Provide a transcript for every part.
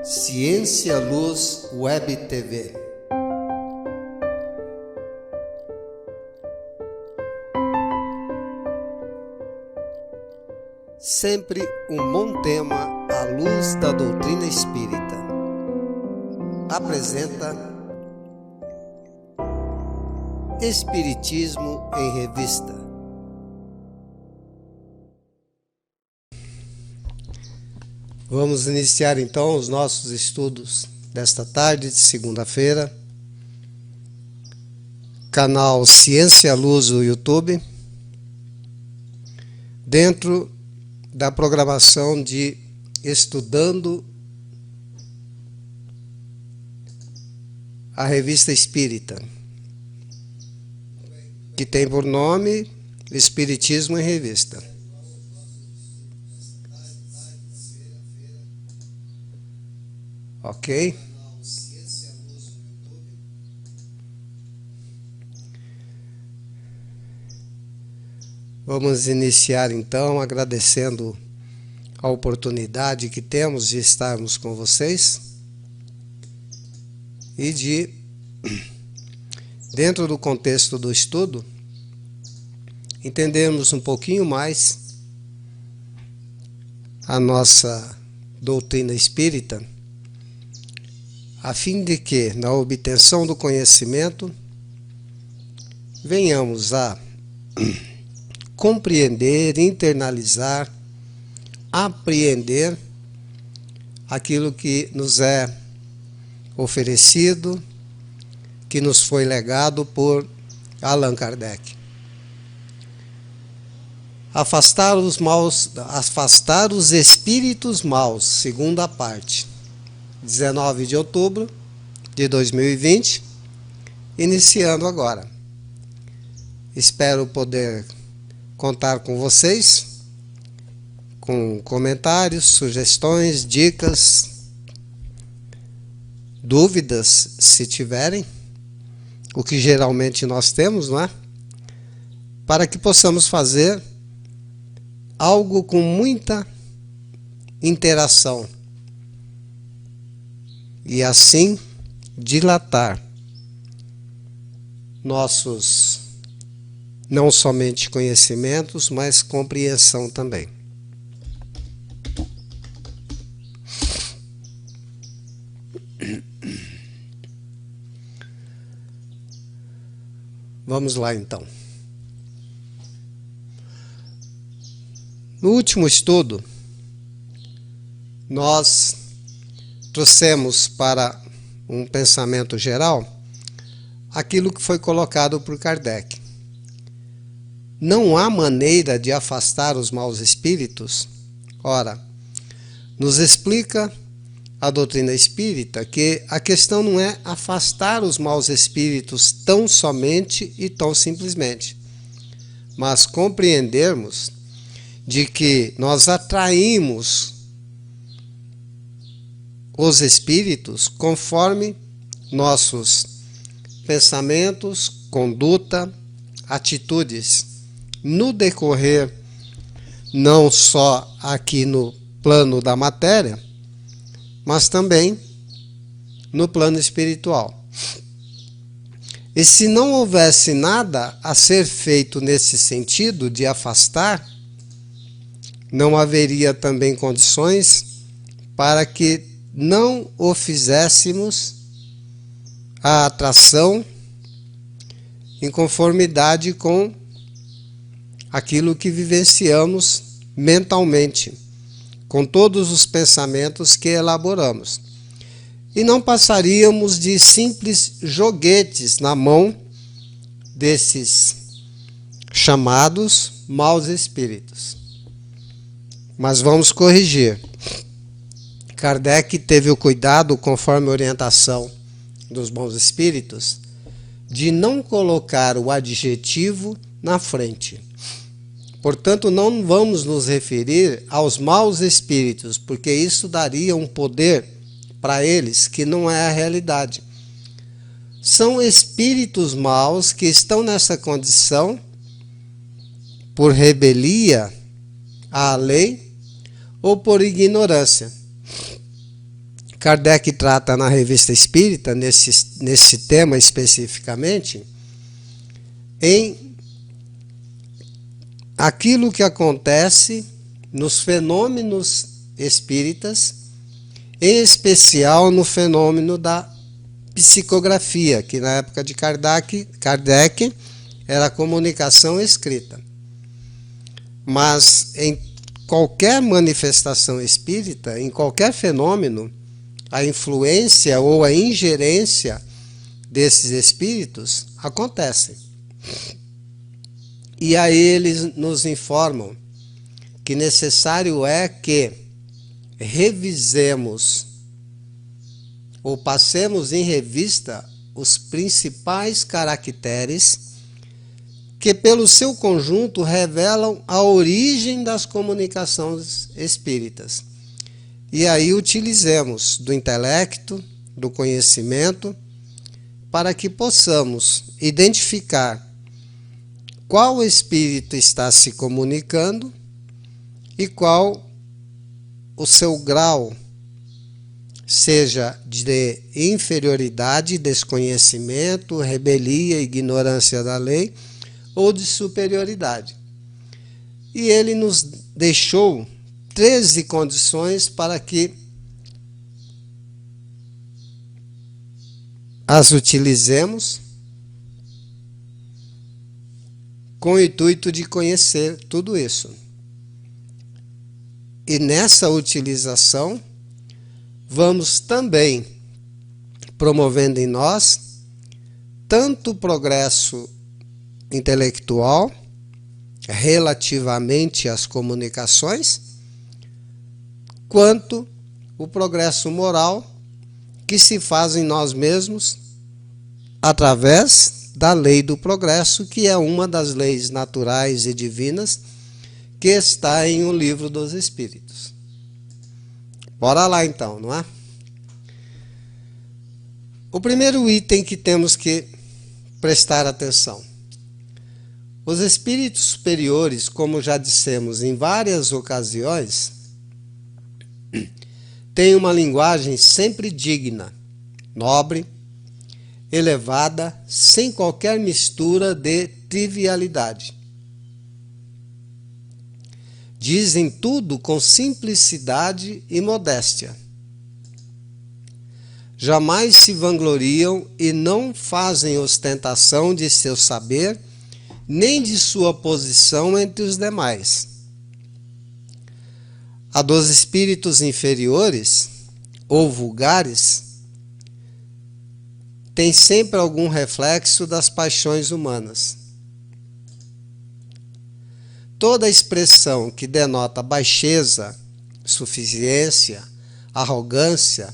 Ciência Luz Web TV. Sempre um bom tema à luz da doutrina espírita. Apresenta Espiritismo em Revista. Vamos iniciar então os nossos estudos desta tarde de segunda-feira. Canal Ciência Luz do YouTube. Dentro da programação de Estudando a Revista Espírita, que tem por nome Espiritismo em Revista. Ok? Vamos iniciar então agradecendo a oportunidade que temos de estarmos com vocês e de, dentro do contexto do estudo, entendermos um pouquinho mais a nossa doutrina espírita, a fim de que, na obtenção do conhecimento, venhamos a compreender, internalizar, apreender aquilo que nos é oferecido, que nos foi legado por Allan Kardec. Afastar os espíritos maus, segunda parte, 19 de outubro de 2020, iniciando agora. Espero poder contar com vocês, com comentários, sugestões, dicas, dúvidas, se tiverem, o que geralmente nós temos, não é? Para que possamos fazer algo com muita interação e assim dilatar nossos não somente conhecimentos, mas compreensão também. Vamos lá então. No último estudo, nós trouxemos para um pensamento geral aquilo que foi colocado por Kardec. Não há maneira de afastar os maus espíritos? Ora, nos explica a doutrina espírita que a questão não é afastar os maus espíritos tão somente e tão simplesmente, mas compreendermos de que nós atraímos os espíritos conforme nossos pensamentos, conduta, atitudes, no decorrer não só aqui no plano da matéria, mas também no plano espiritual. E se não houvesse nada a ser feito nesse sentido de afastar, não haveria também condições para que não o fizéssemos a atração em conformidade com aquilo que vivenciamos mentalmente, com todos os pensamentos que elaboramos. E não passaríamos de simples joguetes na mão desses chamados maus espíritos. Mas vamos corrigir. Kardec teve o cuidado, conforme a orientação dos bons espíritos, de não colocar o adjetivo na frente. Portanto, não vamos nos referir aos maus espíritos, porque isso daria um poder para eles que não é a realidade. São espíritos maus que estão nessa condição por rebelia à lei ou por ignorância. Kardec trata na Revista Espírita, nesse tema especificamente, em aquilo que acontece nos fenômenos espíritas, em especial no fenômeno da psicografia, que na época de Kardec era comunicação escrita. Mas em qualquer manifestação espírita, em qualquer fenômeno, a influência ou a ingerência desses espíritos acontece. E aí eles nos informam que necessário é que revisemos ou passemos em revista os principais caracteres que, pelo seu conjunto, revelam a origem das comunicações espíritas. E aí utilizemos do intelecto, do conhecimento, para que possamos identificar qual espírito está se comunicando e qual o seu grau, seja de inferioridade, desconhecimento, rebelia, ignorância da lei, ou de superioridade. E ele nos deixou 13 condições para que as utilizemos com o intuito de conhecer tudo isso. E nessa utilização, vamos também promovendo em nós tanto o progresso intelectual relativamente às comunicações, quanto o progresso moral que se faz em nós mesmos através da lei do progresso, que é uma das leis naturais e divinas que está em O Livro dos Espíritos. Bora lá então, não é? O primeiro item que temos que prestar atenção. Os espíritos superiores, como já dissemos em várias ocasiões, têm uma linguagem sempre digna, nobre, elevada, sem qualquer mistura de trivialidade. Dizem tudo com simplicidade e modéstia. Jamais se vangloriam e não fazem ostentação de seu saber, nem de sua posição entre os demais. A dos espíritos inferiores ou vulgares tem sempre algum reflexo das paixões humanas. Toda expressão que denota baixeza, suficiência, arrogância,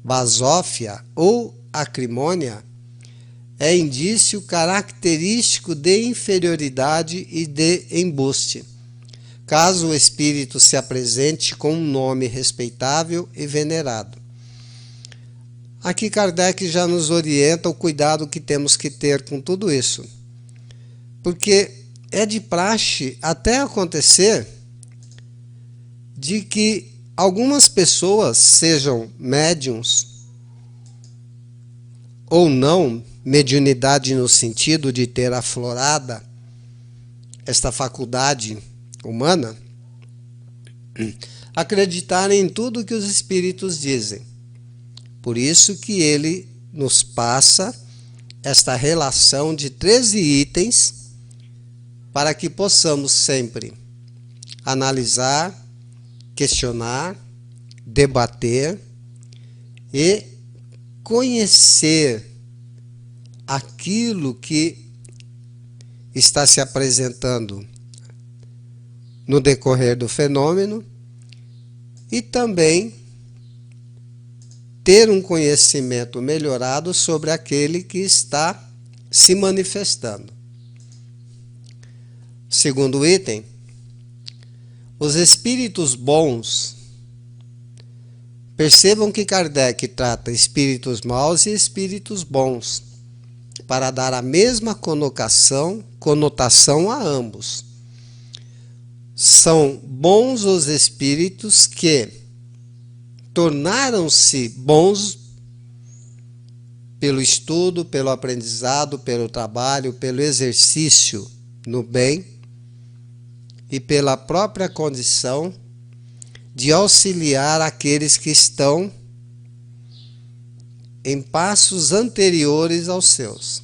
basófia ou acrimônia é indício característico de inferioridade e de embuste, caso o espírito se apresente com um nome respeitável e venerado. Aqui Kardec já nos orienta o cuidado que temos que ter com tudo isso, porque é de praxe até acontecer de que algumas pessoas, sejam médiuns ou não, mediunidade no sentido de ter aflorada esta faculdade humana, acreditarem em tudo que os espíritos dizem. Por isso que ele nos passa esta relação de 13 itens para que possamos sempre analisar, questionar, debater e conhecer aquilo que está se apresentando no decorrer do fenômeno e também ter um conhecimento melhorado sobre aquele que está se manifestando. Segundo item, os espíritos bons. Percebam que Kardec trata espíritos maus e espíritos bons, para dar a mesma conotação a ambos. São bons os espíritos que, tornaram-se bons pelo estudo, pelo aprendizado, pelo trabalho, pelo exercício no bem e pela própria condição de auxiliar aqueles que estão em passos anteriores aos seus.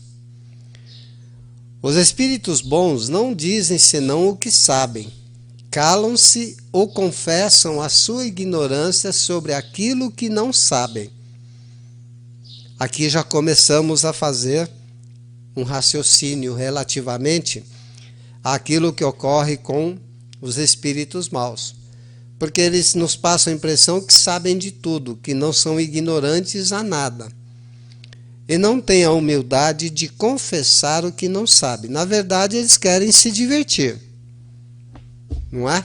Os espíritos bons não dizem senão o que sabem, calam-se ou confessam a sua ignorância sobre aquilo que não sabem. Aqui já começamos a fazer um raciocínio relativamente àquilo que ocorre com os espíritos maus, porque eles nos passam a impressão que sabem de tudo, que não são ignorantes a nada. E não têm a humildade de confessar o que não sabem. Na verdade, eles querem se divertir, não é?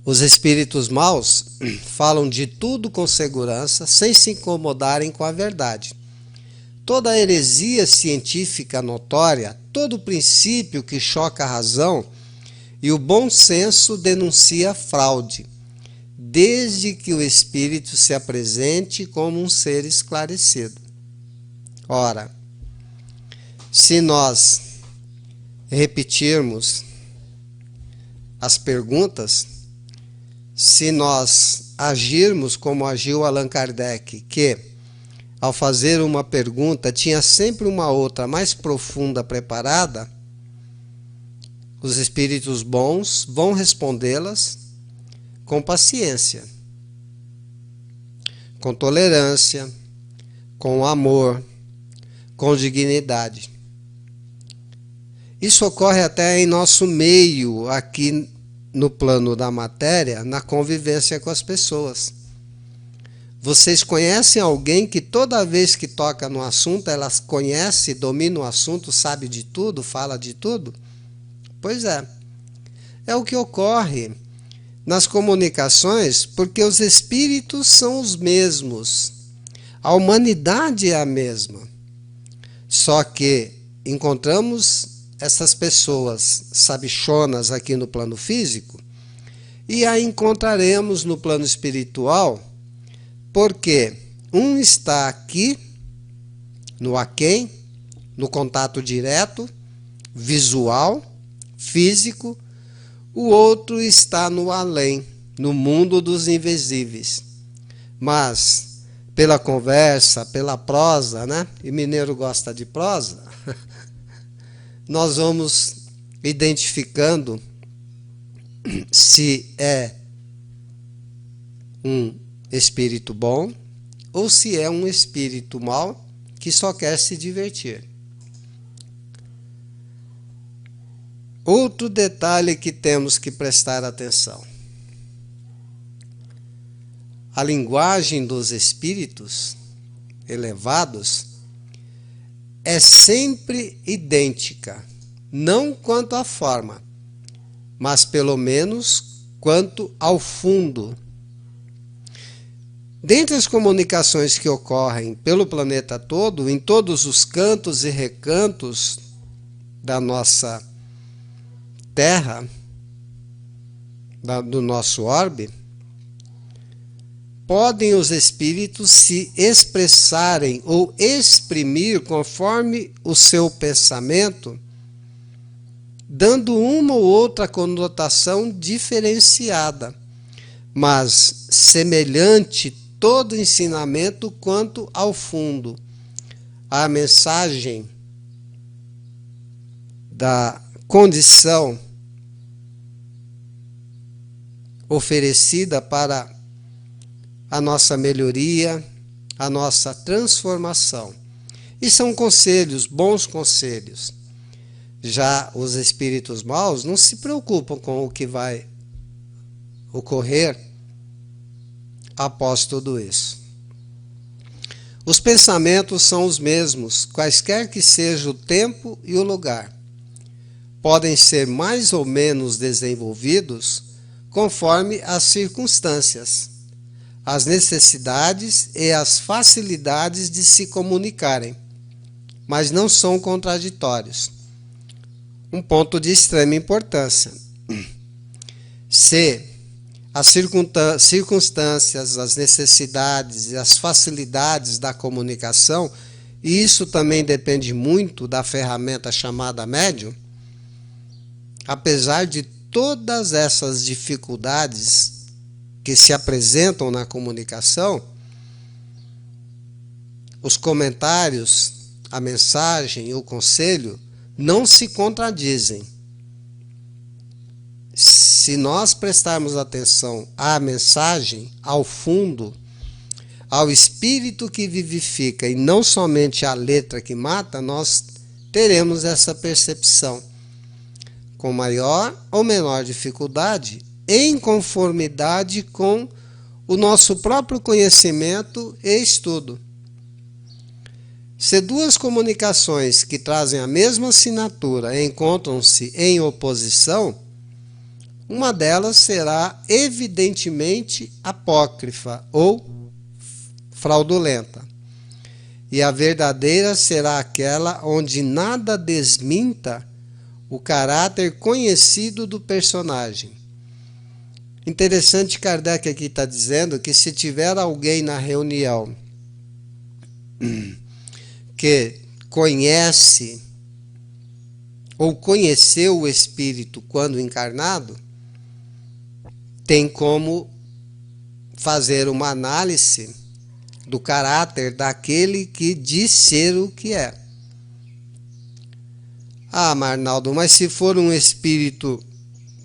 Os espíritos maus falam de tudo com segurança, sem se incomodarem com a verdade. Toda a heresia científica notória, todo princípio que choca a razão e o bom senso denuncia fraude, desde que o espírito se apresente como um ser esclarecido. Ora, se nós repetirmos as perguntas, se nós agirmos como agiu Allan Kardec, que, ao fazer uma pergunta, tinha sempre uma outra mais profunda preparada, os espíritos bons vão respondê-las com paciência, com tolerância, com amor, com dignidade. Isso ocorre até em nosso meio, aqui no plano da matéria, na convivência com as pessoas. Vocês conhecem alguém que toda vez que toca no assunto, ela conhece, domina o assunto, sabe de tudo, fala de tudo? Pois é. É o que ocorre nas comunicações, porque os espíritos são os mesmos. A humanidade é a mesma. Só que encontramos essas pessoas sabichonas aqui no plano físico e a encontraremos no plano espiritual, porque um está aqui, no aquém, no contato direto, visual, físico, o outro está no além, no mundo dos invisíveis. Mas, pela conversa, pela prosa, né? E mineiro gosta de prosa, nós vamos identificando se é um espírito bom ou se é um espírito mau que só quer se divertir. Outro detalhe que temos que prestar atenção. A linguagem dos espíritos elevados é sempre idêntica, não quanto à forma, mas pelo menos quanto ao fundo. Dentre as comunicações que ocorrem pelo planeta todo, em todos os cantos e recantos da nossa Terra, do nosso orbe, podem os espíritos se expressarem ou exprimir conforme o seu pensamento, dando uma ou outra conotação diferenciada, mas semelhante todo ensinamento quanto ao fundo. A mensagem da condição oferecida para a nossa melhoria, a nossa transformação. E são conselhos, bons conselhos. Já os espíritos maus não se preocupam com o que vai ocorrer após tudo isso. Os pensamentos são os mesmos, quaisquer que seja o tempo e o lugar. Podem ser mais ou menos desenvolvidos conforme as circunstâncias, as necessidades e as facilidades de se comunicarem, mas não são contraditórios. Um ponto de extrema importância. Se as circunstâncias, as necessidades e as facilidades da comunicação, e isso também depende muito da ferramenta chamada médium, apesar de todas essas dificuldades que se apresentam na comunicação, os comentários, a mensagem e o conselho não se contradizem. Se nós prestarmos atenção à mensagem, ao fundo, ao espírito que vivifica e não somente à letra que mata, nós teremos essa percepção com maior ou menor dificuldade, em conformidade com o nosso próprio conhecimento e estudo. Se duas comunicações que trazem a mesma assinatura encontram-se em oposição, uma delas será evidentemente apócrifa ou fraudulenta, e a verdadeira será aquela onde nada desminta o caráter conhecido do personagem. Interessante, Kardec aqui está dizendo que se tiver alguém na reunião que conhece ou conheceu o espírito quando encarnado, tem como fazer uma análise do caráter daquele que diz ser o que é. Ah, Arnaldo, mas se for um espírito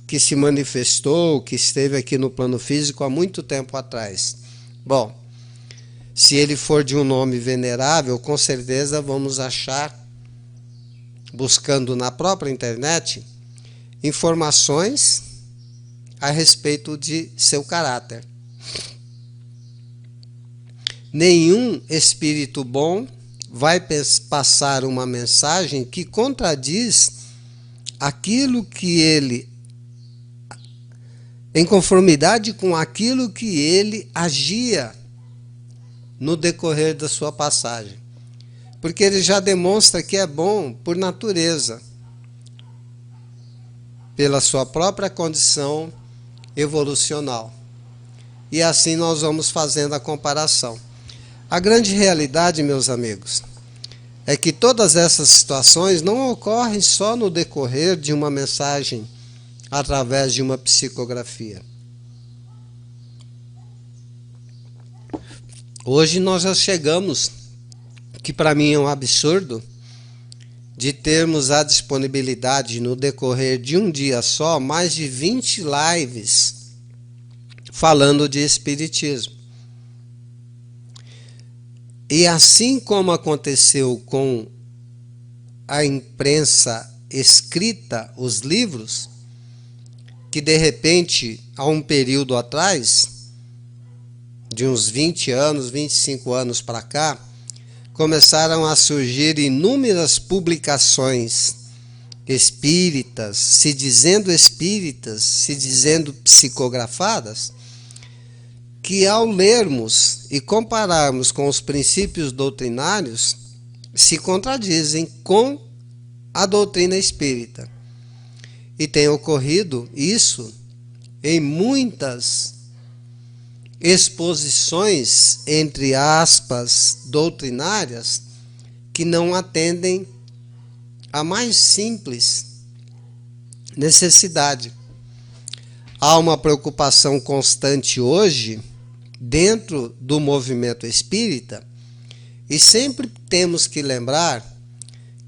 que se manifestou, que esteve aqui no plano físico há muito tempo atrás. Bom, se ele for de um nome venerável, com certeza vamos achar, buscando na própria internet, informações a respeito de seu caráter. Nenhum espírito bom vai passar uma mensagem que contradiz aquilo que ele, em conformidade com aquilo que ele agia no decorrer da sua passagem. Porque ele já demonstra que é bom por natureza, pela sua própria condição evolucional. E assim nós vamos fazendo a comparação. A grande realidade, meus amigos, é que todas essas situações não ocorrem só no decorrer de uma mensagem através de uma psicografia. Hoje nós já chegamos, que para mim é um absurdo, de termos a disponibilidade no decorrer de um dia só, mais de 20 lives falando de espiritismo. E assim como aconteceu com a imprensa escrita, os livros, que de repente, há um período atrás, de uns 20 anos, 25 anos para cá, começaram a surgir inúmeras publicações espíritas, se dizendo psicografadas, que ao lermos e compararmos com os princípios doutrinários, se contradizem com a doutrina espírita. E tem ocorrido isso em muitas exposições, entre aspas, doutrinárias, que não atendem a mais simples necessidade. Há uma preocupação constante hoje dentro do movimento espírita, e sempre temos que lembrar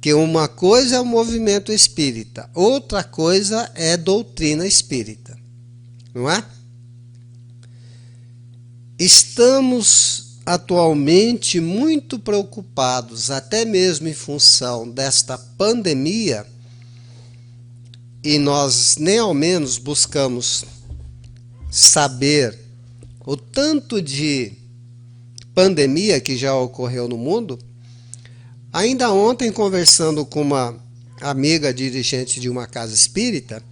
que uma coisa é o movimento espírita, outra coisa é doutrina espírita, não é? Estamos atualmente muito preocupados, até mesmo em função desta pandemia, e nós nem ao menos buscamos saber o tanto de pandemia que já ocorreu no mundo. Ainda ontem, conversando com uma amiga dirigente de uma casa espírita,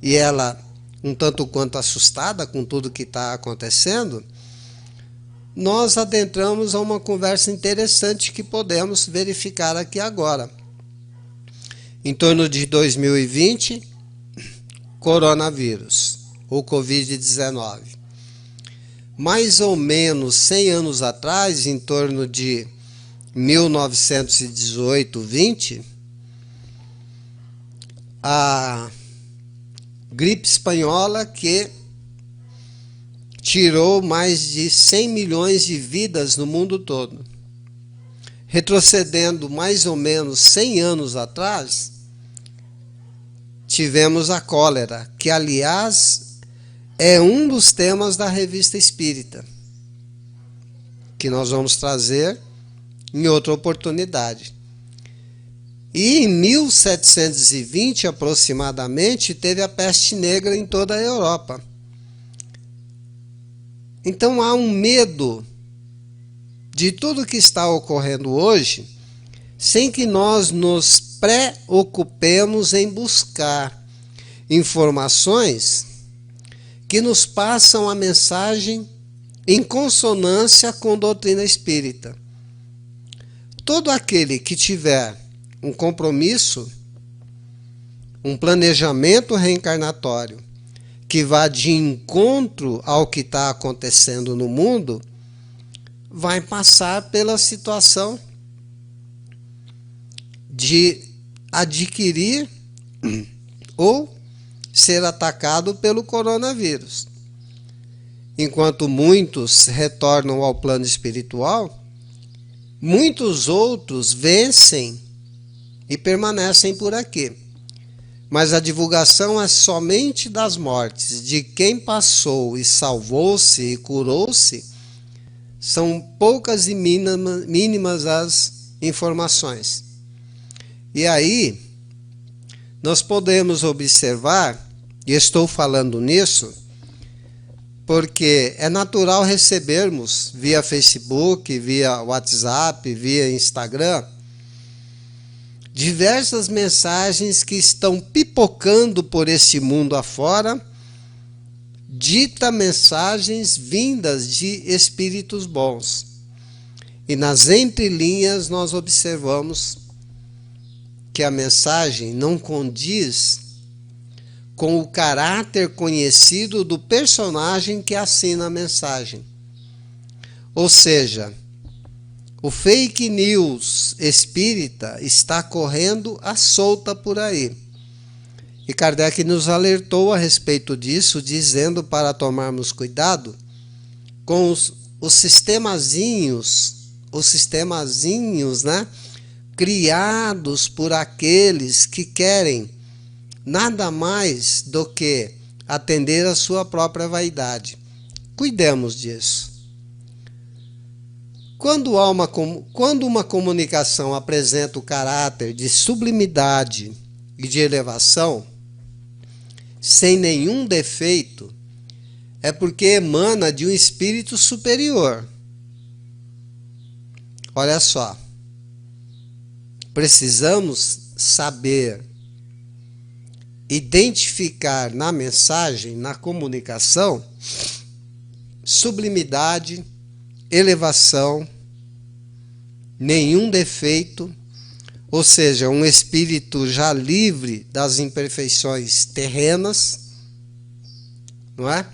e ela um tanto quanto assustada com tudo que está acontecendo, nós adentramos a uma conversa interessante que podemos verificar aqui agora. Em torno de 2020, coronavírus. o Covid-19. Mais ou menos 100 anos atrás, em torno de 1918-20, a gripe espanhola que tirou mais de 100 milhões de vidas no mundo todo. Retrocedendo mais ou menos 100 anos atrás, tivemos a cólera, que aliás é um dos temas da Revista Espírita, que nós vamos trazer em outra oportunidade. E em 1720 aproximadamente teve a peste negra em toda a Europa. Então há um medo de tudo que está ocorrendo hoje, sem que nós nos preocupemos em buscar informações que nos passam a mensagem em consonância com a doutrina espírita. Todo aquele que tiver um compromisso, um planejamento reencarnatório, que vá de encontro ao que está acontecendo no mundo, vai passar pela situação de adquirir ou ser atacado pelo coronavírus. Enquanto muitos retornam ao plano espiritual, muitos outros vencem e permanecem por aqui. Mas a divulgação é somente das mortes. De quem passou e salvou-se e curou-se, são poucas e mínimas as informações. E aí, nós podemos observar, e estou falando nisso, porque é natural recebermos via Facebook, via WhatsApp, via Instagram, diversas mensagens que estão pipocando por esse mundo afora, dita mensagens vindas de espíritos bons. E nas entrelinhas nós observamos que a mensagem não condiz com o caráter conhecido do personagem que assina a mensagem. Ou seja, o fake news espírita está correndo à solta por aí. E Kardec nos alertou a respeito disso, dizendo para tomarmos cuidado com os sistemazinhos, né, criados por aqueles que querem nada mais do que atender a sua própria vaidade. Cuidemos disso. Quando uma comunicação apresenta o caráter de sublimidade e de elevação, sem nenhum defeito, é porque emana de um espírito superior. Olha só, precisamos saber identificar na mensagem, na comunicação, sublimidade, elevação, nenhum defeito, ou seja, um espírito já livre das imperfeições terrenas, não é?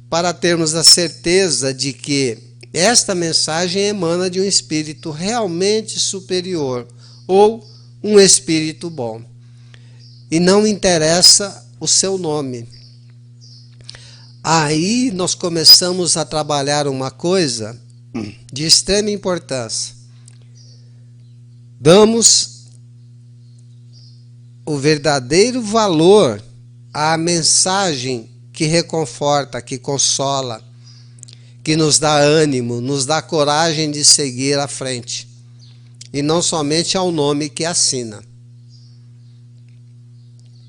Para termos a certeza de que esta mensagem emana de um espírito realmente superior ou um espírito bom. E não interessa o seu nome. Aí nós começamos a trabalhar uma coisa de extrema importância. Damos o verdadeiro valor à mensagem que reconforta, que consola, que nos dá ânimo, nos dá coragem de seguir à frente. E não somente ao nome que assina.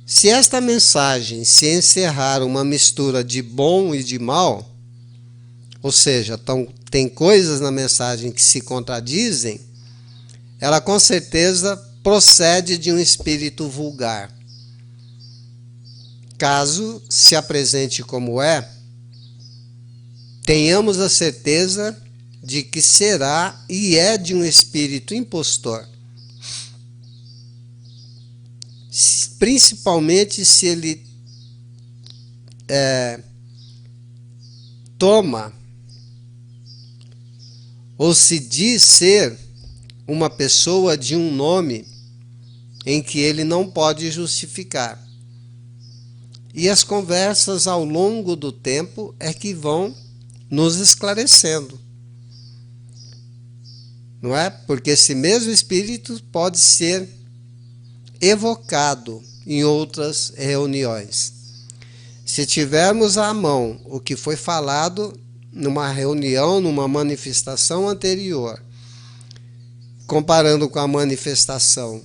Se esta mensagem se encerrar uma mistura de bom e de mal, ou seja, tem coisas na mensagem que se contradizem, ela com certeza procede de um espírito vulgar. Caso se apresente como é, tenhamos a certeza de que será e é de um espírito impostor. Principalmente se ele toma ou se diz ser uma pessoa de um nome em que ele não pode justificar. E as conversas ao longo do tempo é que vão nos esclarecendo. Não é? Porque esse mesmo espírito pode ser evocado em outras reuniões. Se tivermos à mão o que foi falado numa reunião, numa manifestação anterior, comparando com a manifestação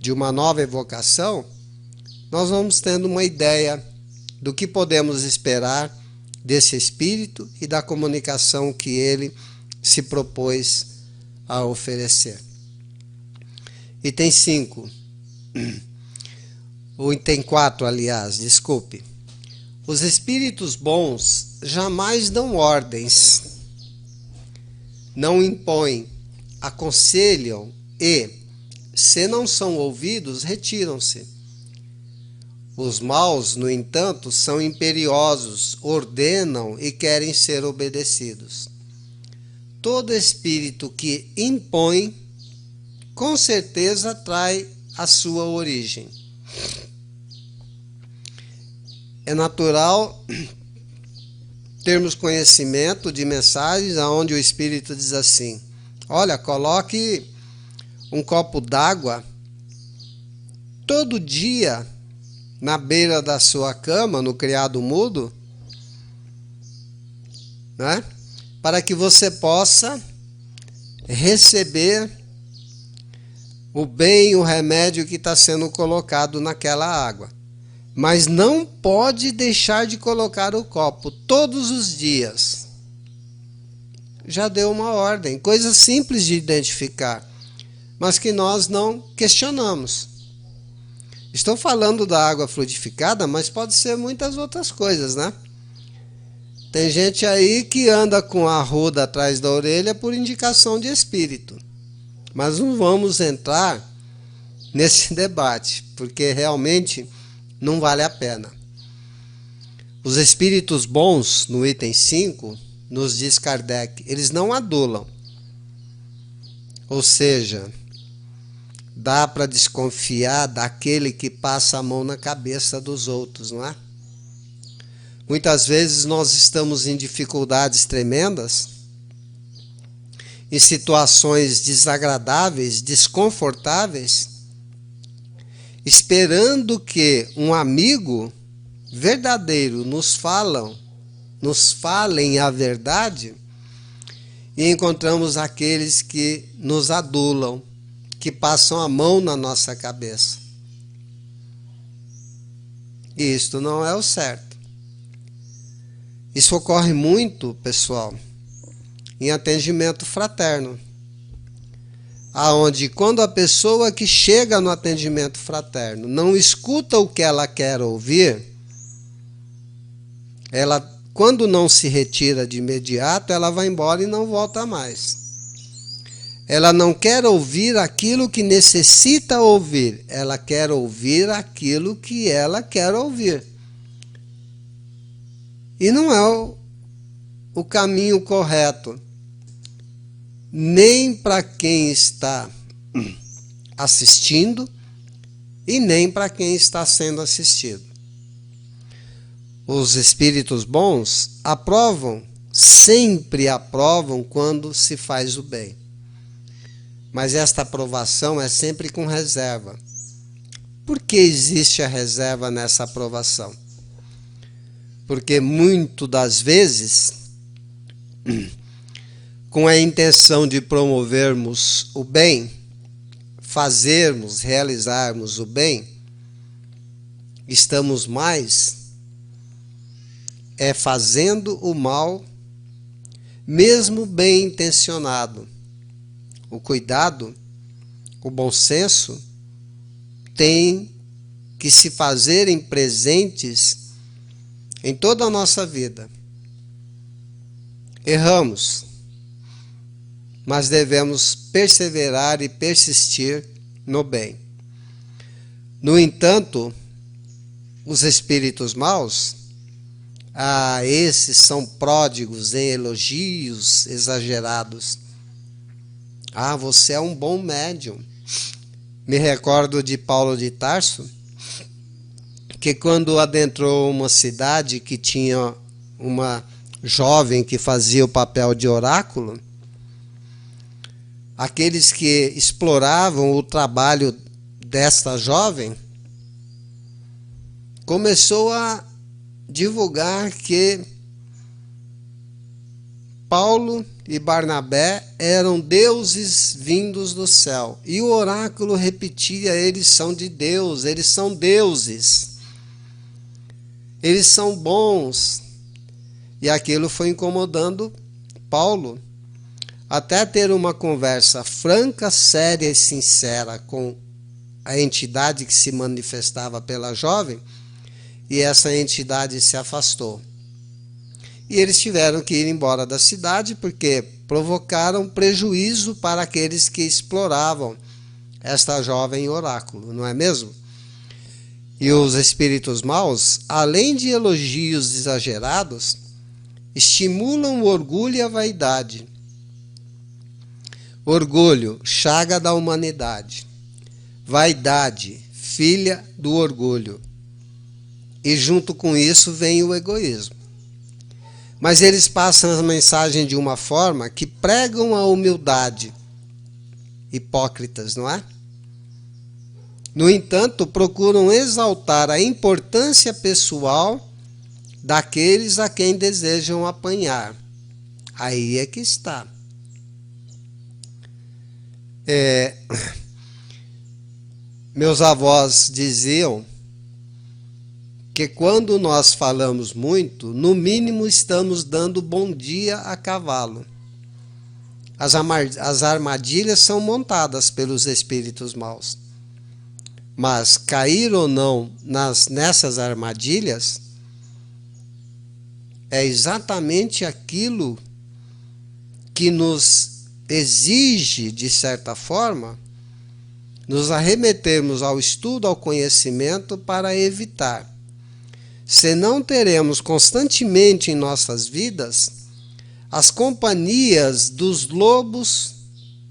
de uma nova evocação, nós vamos tendo uma ideia do que podemos esperar desse espírito e da comunicação que ele se propôs a oferecer. Item 5. O item 4, aliás, desculpe. Os espíritos bons jamais dão ordens, não impõem, aconselham e, se não são ouvidos, retiram-se. Os maus, no entanto, são imperiosos, ordenam e querem ser obedecidos. Todo espírito que impõe, com certeza trai a sua origem. É natural termos conhecimento de mensagens onde o espírito diz assim: olha, coloque um copo d'água todo dia na beira da sua cama, no criado mudo, né? Para que você possa receber o bem, o remédio que está sendo colocado naquela água. Mas não pode deixar de colocar o copo todos os dias. Já deu uma ordem, coisa simples de identificar, mas que nós não questionamos. Estou falando da água fluidificada, mas pode ser muitas outras coisas, né? Tem gente aí que anda com a arruda atrás da orelha por indicação de espírito. Mas não vamos entrar nesse debate, porque realmente não vale a pena. Os espíritos bons, no item 5, nos diz Kardec, eles não adulam. Ou seja, dá para desconfiar daquele que passa a mão na cabeça dos outros, não é? Muitas vezes nós estamos em dificuldades tremendas, em situações desagradáveis, desconfortáveis, esperando que um amigo verdadeiro nos falem a verdade, e encontramos aqueles que nos adulam, que passam a mão na nossa cabeça. E isto não é o certo. Isso ocorre muito, pessoal, em atendimento fraterno, aonde quando a pessoa que chega no atendimento fraterno não escuta o que ela quer ouvir, ela, quando não se retira de imediato, ela vai embora e não volta mais. Ela não quer ouvir aquilo que necessita ouvir, ela quer ouvir aquilo que ela quer ouvir. E não é o caminho correto, nem para quem está assistindo e nem para quem está sendo assistido. Os espíritos bons aprovam, sempre aprovam quando se faz o bem. Mas esta aprovação é sempre com reserva. Por que existe a reserva nessa aprovação? Porque muito das vezes, com a intenção de promovermos o bem, fazermos, realizarmos o bem, estamos mais fazendo o mal, mesmo bem intencionado. O cuidado, o bom senso, tem que se fazerem presentes em toda a nossa vida. Erramos, mas devemos perseverar e persistir no bem. No entanto, os espíritos maus Ah, esses são pródigos em elogios exagerados. Ah, você é um bom médium. Me recordo de Paulo de Tarso, que quando adentrou uma cidade que tinha uma jovem que fazia o papel de oráculo, aqueles que exploravam o trabalho desta jovem começou a divulgar que Paulo e Barnabé eram deuses vindos do céu. E o oráculo repetia: eles são de Deus, eles são deuses, eles são bons. E aquilo foi incomodando Paulo, até ter uma conversa franca, séria e sincera com a entidade que se manifestava pela jovem, e essa entidade se afastou. E eles tiveram que ir embora da cidade porque provocaram prejuízo para aqueles que exploravam esta jovem oráculo, não é mesmo? E os espíritos maus, além de elogios exagerados, estimulam o orgulho e a vaidade. Orgulho, chaga da humanidade. Vaidade, filha do orgulho. E junto com isso vem o egoísmo. Mas eles passam a mensagem de uma forma que pregam a humildade. Hipócritas, não é? No entanto, procuram exaltar a importância pessoal daqueles a quem desejam apanhar. Aí é que está. Meus avós diziam que quando nós falamos muito, no mínimo estamos dando bom dia a cavalo. As armadilhas são montadas pelos espíritos maus. Mas cair ou não nessas armadilhas é exatamente aquilo que nos exige, de certa forma, nos arremetermos ao estudo, ao conhecimento para evitar. Senão teremos constantemente em nossas vidas as companhias dos lobos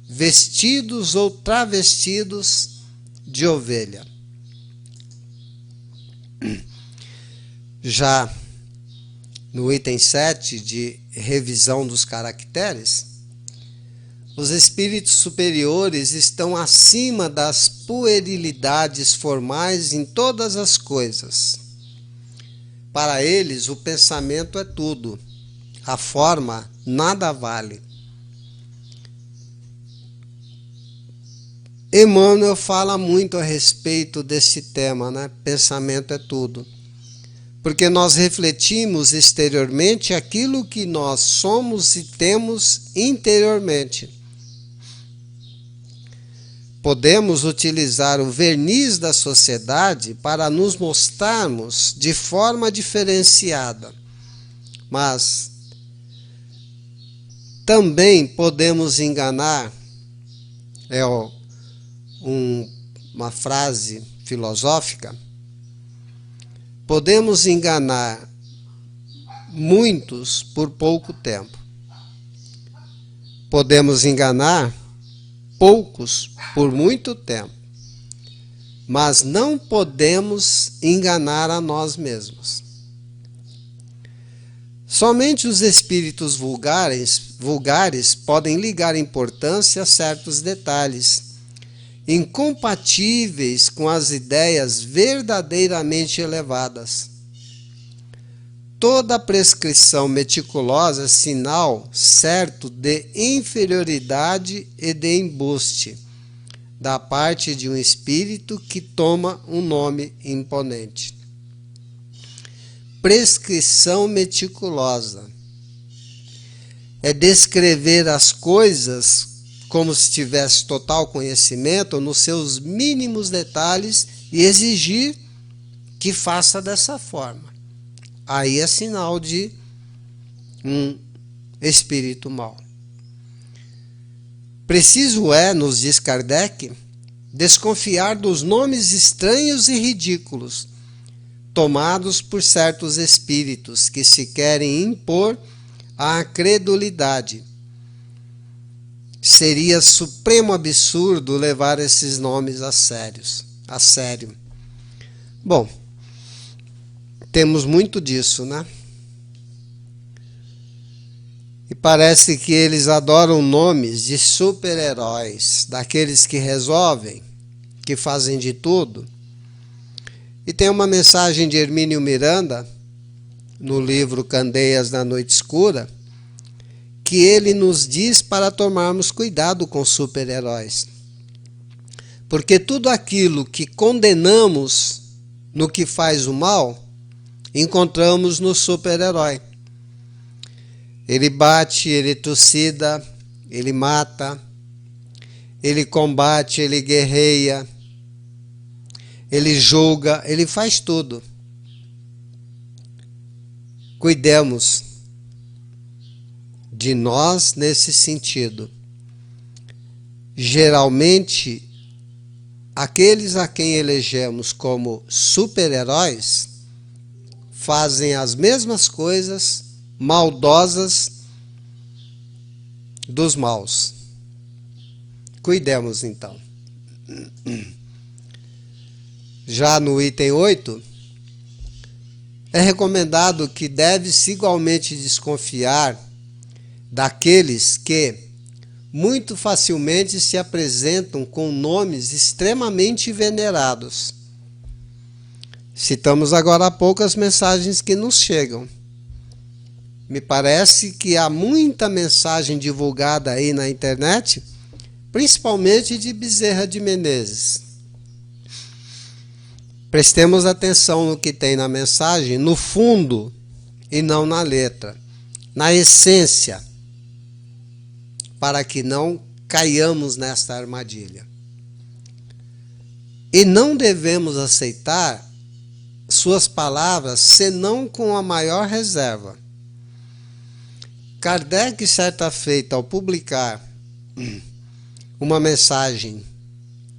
vestidos ou travestidos de ovelha. Já no item 7 de revisão dos caracteres, os espíritos superiores estão acima das puerilidades formais em todas as coisas. Para eles, o pensamento é tudo, a forma nada vale. Emmanuel fala muito a respeito desse tema, né? Pensamento é tudo. Porque nós refletimos exteriormente aquilo que nós somos e temos interiormente. Podemos utilizar o verniz da sociedade para nos mostrarmos de forma diferenciada, mas também podemos enganar, uma frase filosófica, podemos enganar muitos por pouco tempo. Podemos enganar poucos por muito tempo, mas não podemos enganar a nós mesmos. Somente os espíritos vulgares podem ligar importância a certos detalhes, incompatíveis com as ideias verdadeiramente elevadas. Toda prescrição meticulosa é sinal certo de inferioridade e de embuste da parte de um espírito que toma um nome imponente. Prescrição meticulosa é descrever as coisas como se tivesse total conhecimento nos seus mínimos detalhes e exigir que faça dessa forma. Aí é sinal de um espírito mau. Preciso é, nos diz Kardec, desconfiar dos nomes estranhos e ridículos. tomados por certos espíritos que se querem impor à credulidade. Seria supremo absurdo levar esses nomes a sério. Bom, temos muito disso, né? E parece que eles adoram nomes de super-heróis, daqueles que resolvem, que fazem de tudo. E tem uma mensagem de Hermínio Miranda, no livro Candeias na Noite Escura, que ele nos diz para tomarmos cuidado com super-heróis. Porque tudo aquilo que condenamos no que faz o mal, encontramos no super-herói. Ele bate, ele trucida, ele mata, ele combate, ele guerreia, ele julga, ele faz tudo. Cuidemos de nós nesse sentido. Geralmente, aqueles a quem elegemos como super-heróis fazem as mesmas coisas maldosas dos maus. Cuidemos então. Já no item 8, é recomendado que deve-se igualmente desconfiar daqueles que muito facilmente se apresentam com nomes extremamente venerados. Citamos agora há pouco as mensagens que nos chegam. Me parece que há muita mensagem divulgada aí na internet, principalmente de Bezerra de Menezes. Prestemos atenção no que tem na mensagem, no fundo e não na letra, na essência, para que não caiamos nesta armadilha. E não devemos aceitar suas palavras senão com a maior reserva. Kardec, certa feita, ao publicar uma mensagem,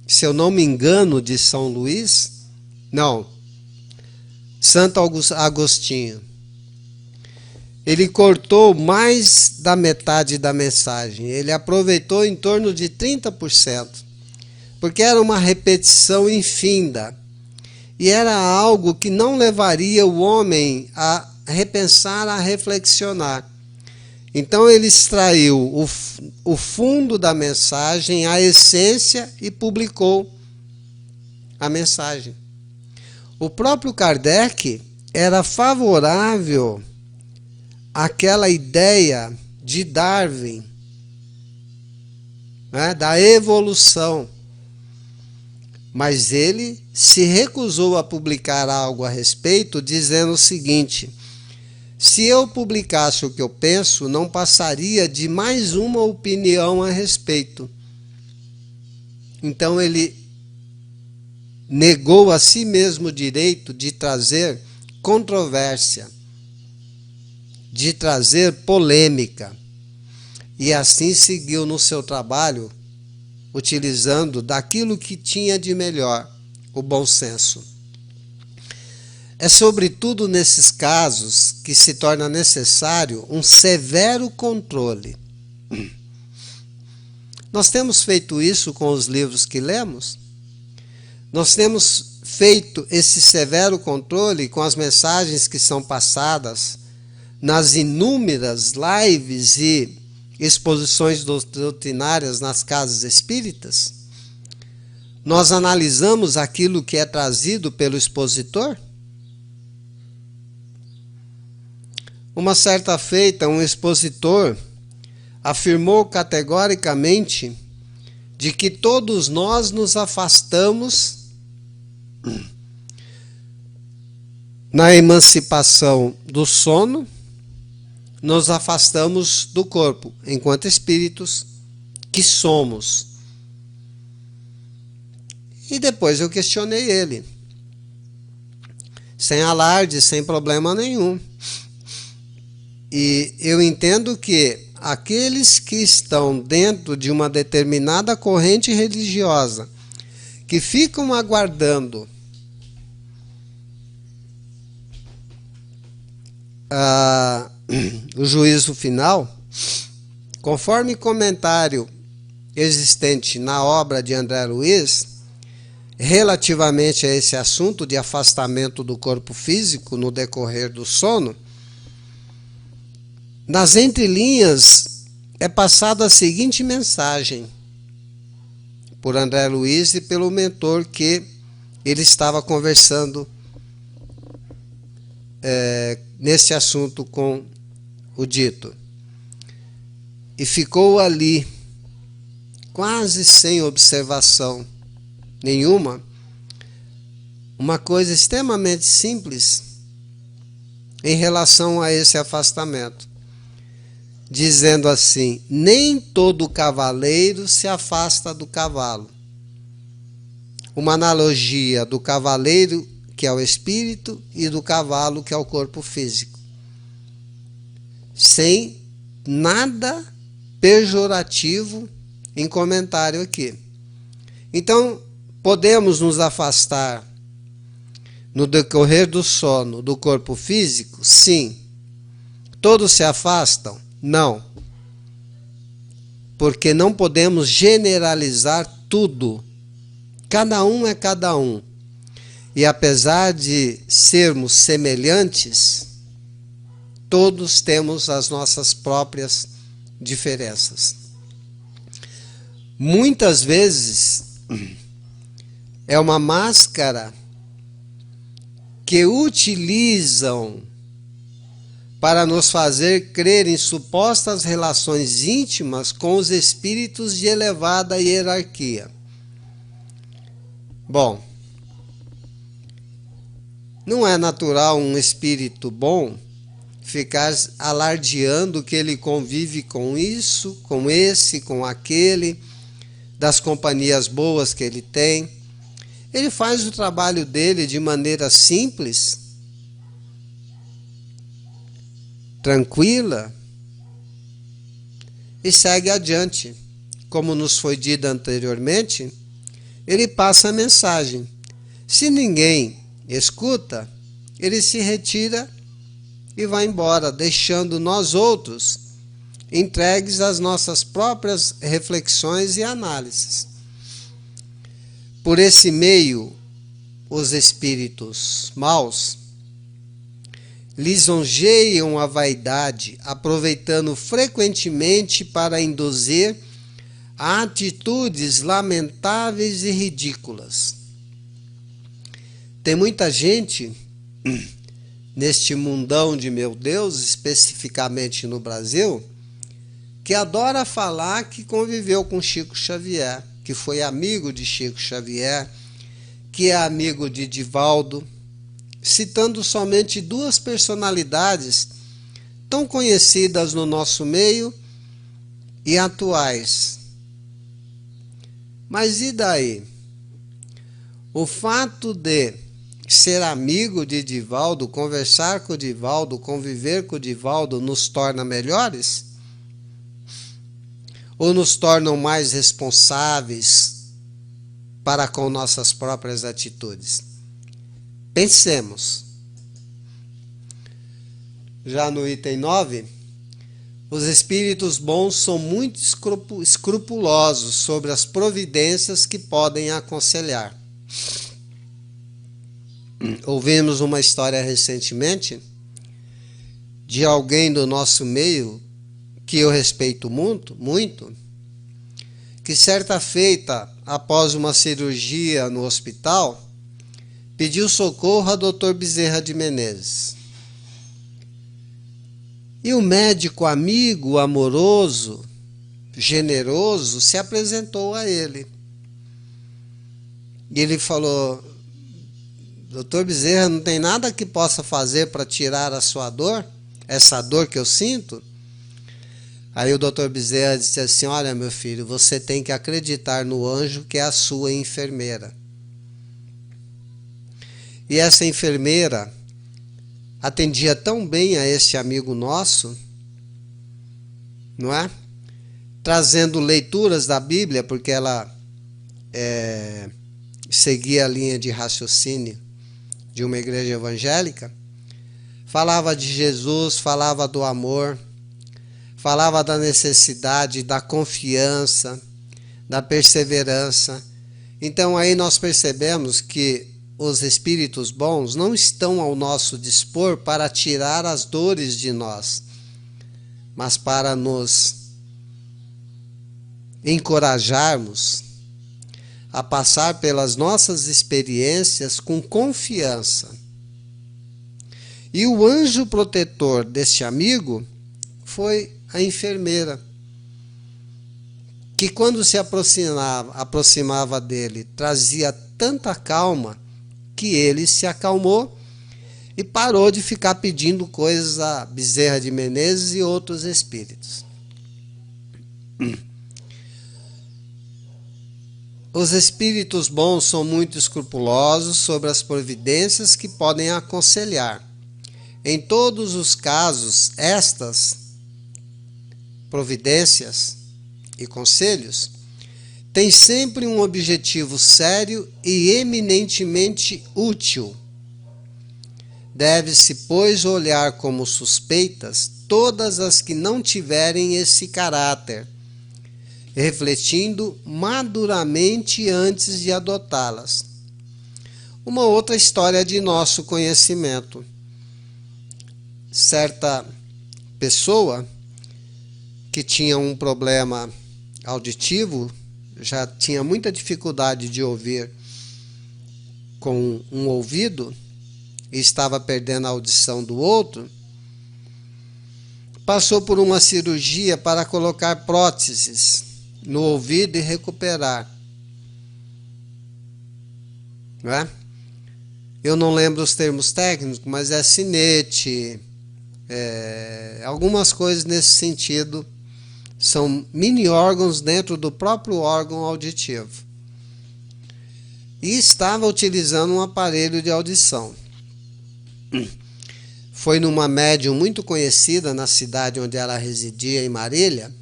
se eu não me engano, de São Luís, não, Santo Agostinho, ele cortou mais da metade da mensagem, ele aproveitou em torno de 30%, porque era uma repetição infinda, e era algo que não levaria o homem a repensar, a reflexionar. Então ele extraiu o fundo da mensagem, a essência, e publicou a mensagem. O próprio Kardec era favorável àquela ideia de Darwin, né, da evolução, mas ele se recusou a publicar algo a respeito, dizendo o seguinte: se eu publicasse o que eu penso, não passaria de mais uma opinião a respeito. Então ele negou a si mesmo o direito de trazer controvérsia, de trazer polêmica, e assim seguiu no seu trabalho, utilizando daquilo que tinha de melhor, o bom senso. É sobretudo nesses casos que se torna necessário um severo controle. Nós temos feito isso com os livros que lemos? Nós temos feito esse severo controle com as mensagens que são passadas nas inúmeras lives e exposições doutrinárias nas casas espíritas? Nós analisamos aquilo que é trazido pelo expositor? Uma certa feita, um expositor afirmou categoricamente de que todos nós nos afastamos na emancipação do sono, nos afastamos do corpo, enquanto espíritos que somos. E depois eu questionei ele, sem alarde, sem problema nenhum. E eu entendo que aqueles que estão dentro de uma determinada corrente religiosa, que ficam aguardando o juízo final, conforme comentário existente na obra de André Luiz, relativamente a esse assunto de afastamento do corpo físico no decorrer do sono, nas entrelinhas é passada a seguinte mensagem por André Luiz e pelo mentor que ele estava conversando nesse assunto com o dito. E ficou ali, quase sem observação nenhuma, uma coisa extremamente simples em relação a esse afastamento, dizendo assim: nem todo cavaleiro se afasta do cavalo. Uma analogia do cavaleiro, que é o espírito, e do cavalo, que é o corpo físico, sem nada pejorativo em comentário aqui. Então, podemos nos afastar no decorrer do sono do corpo físico? Sim. Todos se afastam? Não. Porque não podemos generalizar tudo. Cada um é cada um. E apesar de sermos semelhantes, todos temos as nossas próprias diferenças. Muitas vezes é uma máscara que utilizam para nos fazer crer em supostas relações íntimas com os espíritos de elevada hierarquia. Bom, não é natural um espírito bom ficar alardeando que ele convive com isso, com esse, com aquele, das companhias boas que ele tem. Ele faz o trabalho dele de maneira simples, tranquila, e segue adiante. Como nos foi dito anteriormente, ele passa a mensagem. Se ninguém escuta, ele se retira e vai embora, deixando nós outros entregues às nossas próprias reflexões e análises. Por esse meio, os espíritos maus lisonjeiam a vaidade, aproveitando frequentemente para induzir a atitudes lamentáveis e ridículas. Tem muita gente neste mundão de meu Deus, especificamente no Brasil, que adora falar que conviveu com Chico Xavier, que foi amigo de Chico Xavier, que é amigo de Divaldo, citando somente duas personalidades tão conhecidas no nosso meio e atuais. Mas e daí? O fato de ser amigo de Divaldo, conversar com o Divaldo, conviver com o Divaldo, nos torna melhores? Ou nos tornam mais responsáveis para com nossas próprias atitudes? Pensemos. Já no item 9, os espíritos bons são muito escrupulosos sobre as providências que podem aconselhar. Ouvimos uma história recentemente de alguém do nosso meio, que eu respeito muito, que certa feita, após uma cirurgia no hospital, pediu socorro a Dr. Bezerra de Menezes. E o médico amigo, amoroso, generoso, se apresentou a ele. E ele falou: Dr. Bezerra, não tem nada que possa fazer para tirar a sua dor? Essa dor que eu sinto? Aí o Dr. Bezerra disse assim: olha, meu filho, você tem que acreditar no anjo que é a sua enfermeira. E essa enfermeira atendia tão bem a este amigo nosso, não é? Trazendo leituras da Bíblia, porque ela seguia a linha de raciocínio de uma igreja evangélica, falava de Jesus, falava do amor, falava da necessidade, da confiança, da perseverança. Então aí nós percebemos que os espíritos bons não estão ao nosso dispor para tirar as dores de nós, mas para nos encorajarmos a passar pelas nossas experiências com confiança. E o anjo protetor deste amigo foi a enfermeira, que quando se aproximava dele, trazia tanta calma que ele se acalmou e parou de ficar pedindo coisas a Bezerra de Menezes e outros espíritos. Os espíritos bons são muito escrupulosos sobre as providências que podem aconselhar. Em todos os casos, estas providências e conselhos têm sempre um objetivo sério e eminentemente útil. Deve-se, pois, olhar como suspeitas todas as que não tiverem esse caráter, refletindo maduramente antes de adotá-las. Uma outra história de nosso conhecimento. Certa pessoa que tinha um problema auditivo, já tinha muita dificuldade de ouvir com um ouvido e estava perdendo a audição do outro, passou por uma cirurgia para colocar próteses no ouvido e recuperar. Não é? Eu não lembro os termos técnicos, mas é sinete, algumas coisas nesse sentido. São mini órgãos dentro do próprio órgão auditivo. E estava utilizando um aparelho de audição. Foi numa médium muito conhecida na cidade onde ela residia, em Marília,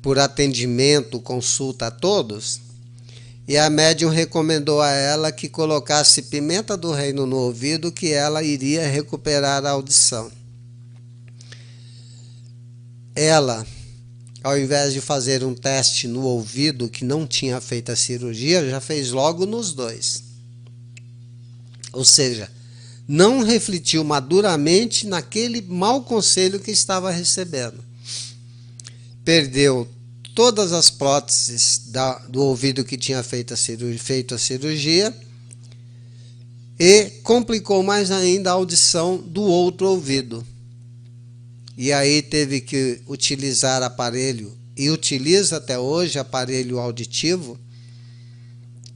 por atendimento, consulta a todos, e a médium recomendou a ela que colocasse pimenta do reino no ouvido, que ela iria recuperar a audição. Ela, ao invés de fazer um teste no ouvido que não tinha feito a cirurgia, já fez logo nos dois. Ou seja, não refletiu maduramente naquele mau conselho que estava recebendo. Perdeu todas as próteses do ouvido que tinha feito a cirurgia e complicou mais ainda a audição do outro ouvido. E aí teve que utilizar aparelho, e utiliza até hoje aparelho auditivo,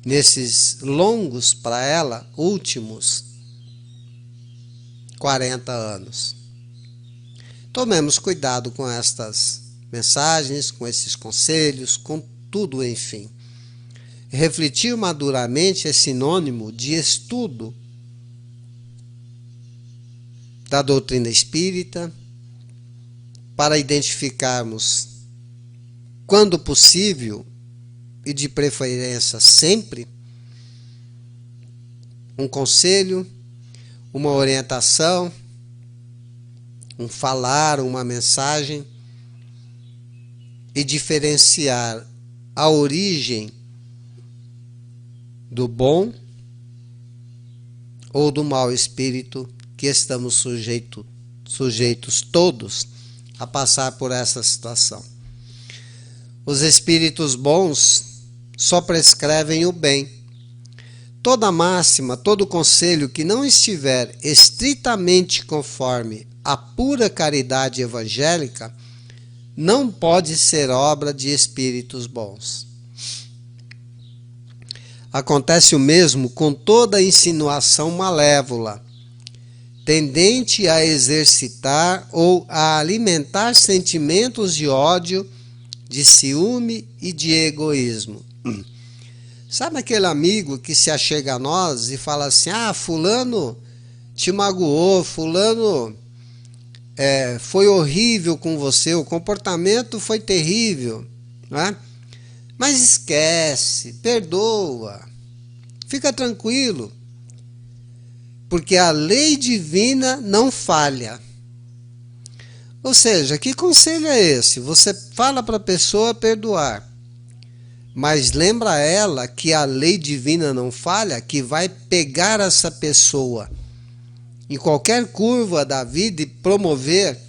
nesses longos, para ela, últimos 40 anos. Tomemos cuidado com estas mensagens, com esses conselhos, com tudo, enfim. Refletir maduramente é sinônimo de estudo da doutrina espírita, para identificarmos, quando possível, e de preferência sempre, um conselho, uma orientação, um falar, uma mensagem, e diferenciar a origem do bom ou do mau espírito que estamos sujeitos todos a passar por essa situação. Os espíritos bons só prescrevem o bem. Toda máxima, todo conselho que não estiver estritamente conforme a pura caridade evangélica não pode ser obra de espíritos bons. Acontece o mesmo com toda insinuação malévola, tendente a exercitar ou a alimentar sentimentos de ódio, de ciúme e de egoísmo. Sabe aquele amigo que se achega a nós e fala assim: ah, fulano te magoou, fulano foi horrível com você, o comportamento foi terrível, não é? Mas esquece, perdoa, fica tranquilo. porque a lei divina não falha. Ou seja, que conselho é esse? Você fala para a pessoa perdoar, mas lembra ela que a lei divina não falha, que vai pegar essa pessoa em qualquer curva da vida e promover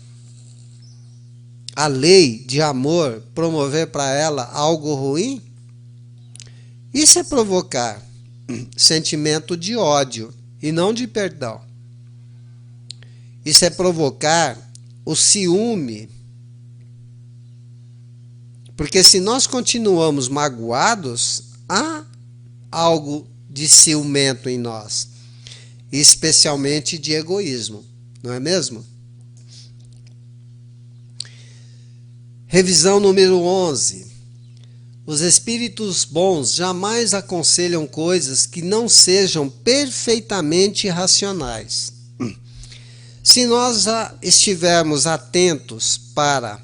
a lei de amor, promover para ela algo ruim? Isso é provocar sentimento de ódio e não de perdão. Isso é provocar o ciúme. Porque se nós continuamos magoados, há algo de ciumento em nós, especialmente de egoísmo, não é mesmo? Revisão número 11. Os espíritos bons jamais aconselham coisas que não sejam perfeitamente racionais. Se nós estivermos atentos para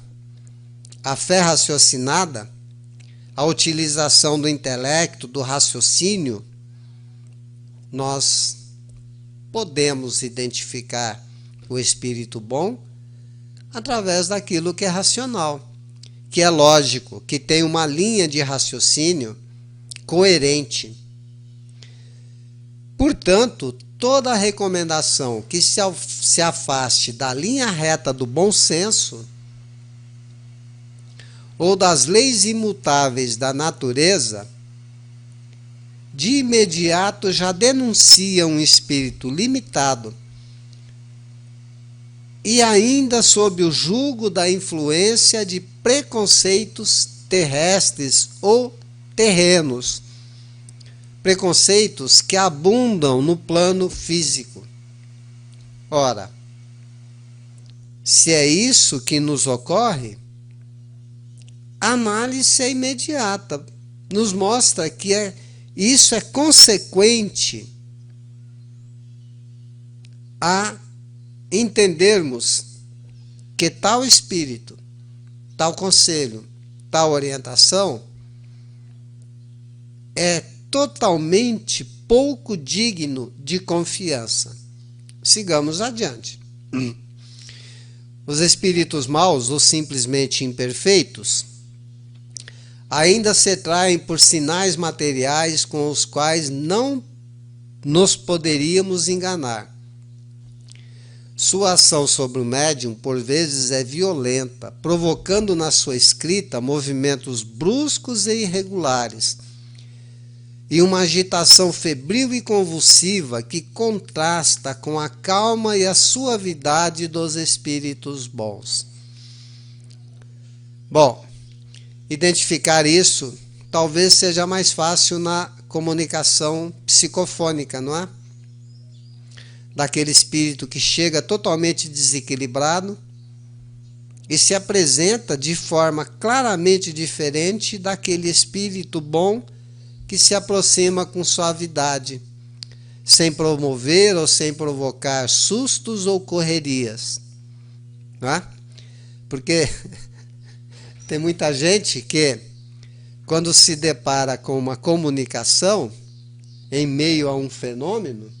a fé raciocinada, a utilização do intelecto, do raciocínio, nós podemos identificar o espírito bom através daquilo que é racional, que é lógico, que tem uma linha de raciocínio coerente. Portanto, toda recomendação que se afaste da linha reta do bom senso ou das leis imutáveis da natureza, de imediato já denuncia um espírito limitado e ainda sob o jugo da influência de preconceitos terrestres ou terrenos, preconceitos que abundam no plano físico. Ora, se é isso que nos ocorre, a análise é imediata, nos mostra que isso é consequente a entendermos que tal espírito, tal conselho, tal orientação é totalmente pouco digno de confiança. Sigamos adiante. Os espíritos maus ou simplesmente imperfeitos ainda se traem por sinais materiais com os quais não nos poderíamos enganar. Sua ação sobre o médium, por vezes, é violenta, provocando na sua escrita movimentos bruscos e irregulares, e uma agitação febril e convulsiva que contrasta com a calma e a suavidade dos espíritos bons. Bom, identificar isso talvez seja mais fácil na comunicação psicofônica, não é? Daquele espírito que chega totalmente desequilibrado e se apresenta de forma claramente diferente daquele espírito bom que se aproxima com suavidade, sem promover ou sem provocar sustos ou correrias, não é? Porque tem muita gente que, quando se depara com uma comunicação em meio a um fenômeno,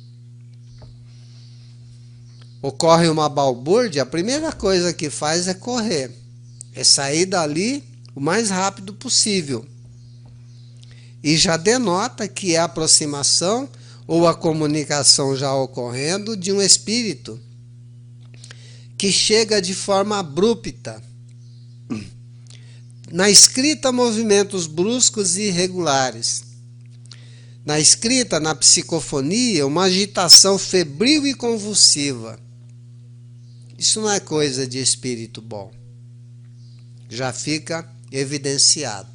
ocorre uma balbúrdia, a primeira coisa que faz é correr, é sair dali o mais rápido possível. E já denota que é a aproximação ou a comunicação já ocorrendo de um espírito que chega de forma abrupta. Na escrita, movimentos bruscos e irregulares. Na escrita, na psicofonia, uma agitação febril e convulsiva. Isso não é coisa de espírito bom. Já fica evidenciado.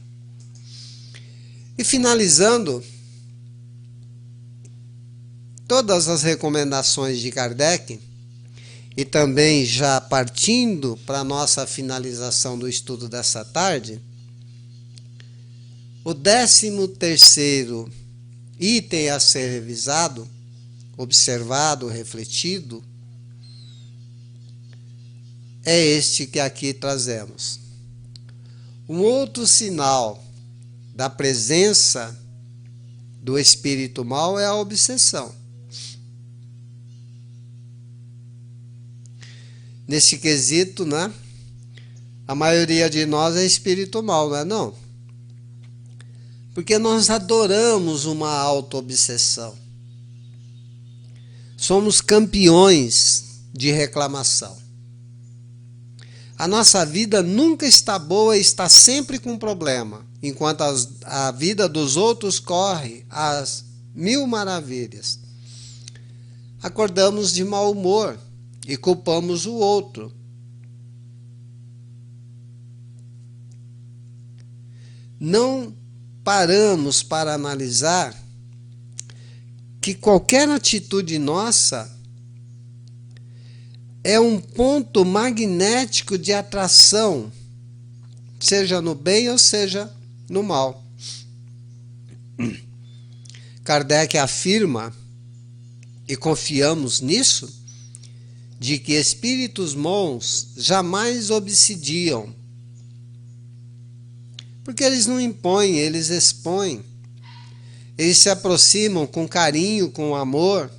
E finalizando, todas as recomendações de Kardec, e também já partindo para a nossa finalização do estudo dessa tarde, o 13º item a ser revisado, observado, refletido, é este que aqui trazemos. Um outro sinal da presença do espírito mau é a obsessão. nesse quesito, né? A maioria de nós é espírito mau, não é não? Porque nós adoramos uma auto-obsessão. Somos campeões de reclamação. A nossa vida nunca está boa e está sempre com problema, enquanto a vida dos outros corre às mil maravilhas. Acordamos de mau humor e culpamos o outro. Não paramos para analisar que qualquer atitude nossa é um ponto magnético de atração, seja no bem ou seja no mal. Kardec afirma, e confiamos nisso, de que espíritos bons jamais obsidiam, porque eles não impõem, eles expõem. Eles se aproximam com carinho, com amor,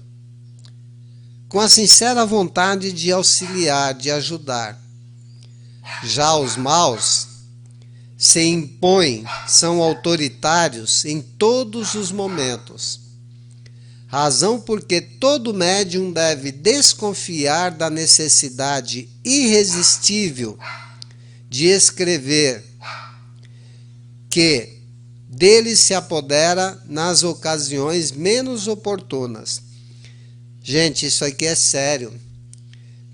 com a sincera vontade de auxiliar, de ajudar. Já os maus se impõem, são autoritários em todos os momentos. Razão porque todo médium deve desconfiar da necessidade irresistível de escrever, que dele se apodera nas ocasiões menos oportunas. Gente, isso aqui é sério.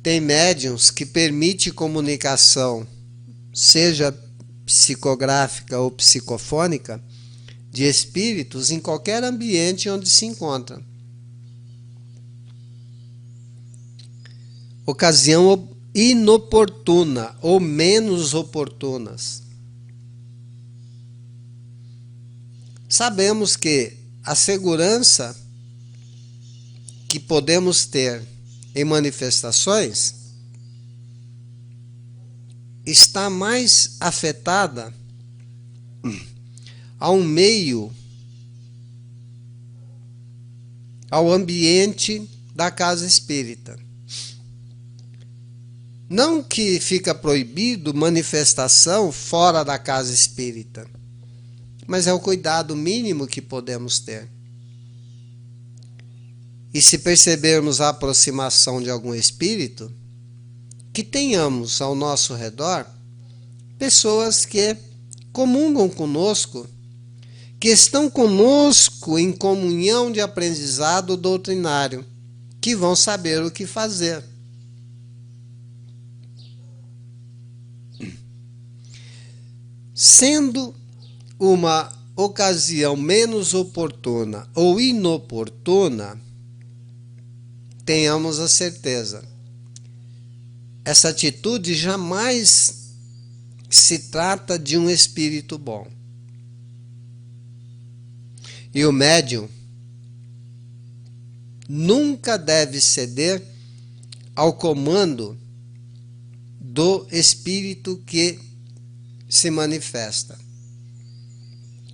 Tem médiuns que permitem comunicação, seja psicográfica ou psicofônica, de espíritos em qualquer ambiente onde se encontra. Ocasião inoportuna ou menos oportunas. Sabemos que a segurança que podemos ter em manifestações está mais afetada ao meio, ao ambiente da casa espírita. Não que fica proibido manifestação fora da casa espírita, mas é o cuidado mínimo que podemos ter. E se percebermos a aproximação de algum espírito, que tenhamos ao nosso redor pessoas que comungam conosco, que estão conosco em comunhão de aprendizado doutrinário, que vão saber o que fazer. Sendo uma ocasião menos oportuna ou inoportuna, tenhamos a certeza, essa atitude jamais se trata de um espírito bom. E o médium nunca deve ceder ao comando do espírito que se manifesta.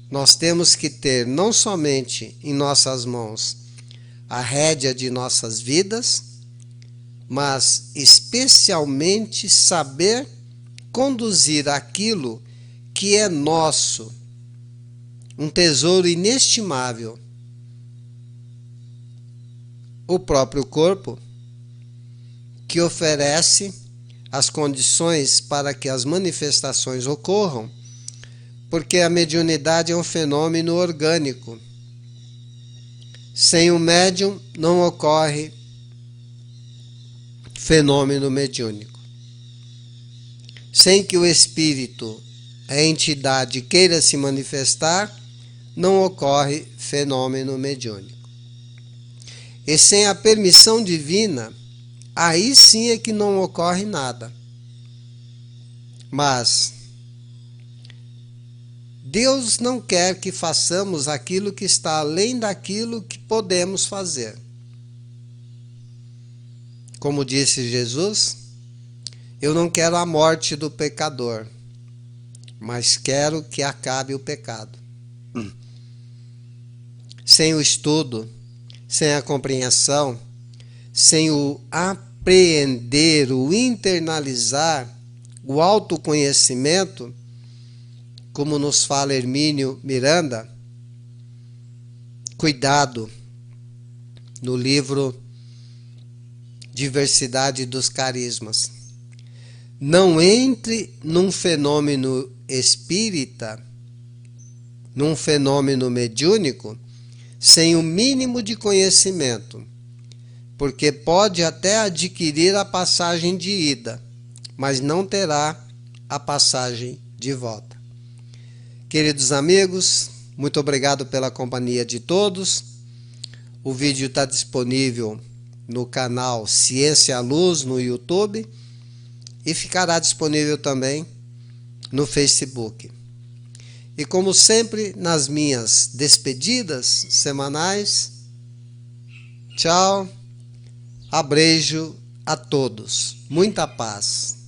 Nós temos que ter não somente em nossas mãos a rédea de nossas vidas, mas especialmente saber conduzir aquilo que é nosso, um tesouro inestimável, o próprio corpo, que oferece as condições para que as manifestações ocorram, porque a mediunidade é um fenômeno orgânico. Sem o médium não ocorre fenômeno mediúnico. Sem que o espírito, a entidade, queira se manifestar, não ocorre fenômeno mediúnico. E sem a permissão divina, aí sim é que não ocorre nada. Mas Deus não quer que façamos aquilo que está além daquilo que podemos fazer. Como disse Jesus, eu não quero a morte do pecador, mas quero que acabe o pecado. Sem o estudo, sem a compreensão, sem o apreender, o internalizar o autoconhecimento, como nos fala Hermínio Miranda, cuidado, no livro Diversidade dos Carismas. Não entre num fenômeno espírita, num fenômeno mediúnico, sem o mínimo de conhecimento, porque pode até adquirir a passagem de ida, mas não terá a passagem de volta. Queridos amigos, muito obrigado pela companhia de todos. O vídeo está disponível no canal Ciência à Luz no YouTube e ficará disponível também no Facebook. E como sempre, nas minhas despedidas semanais, tchau, abrejo a todos, muita paz.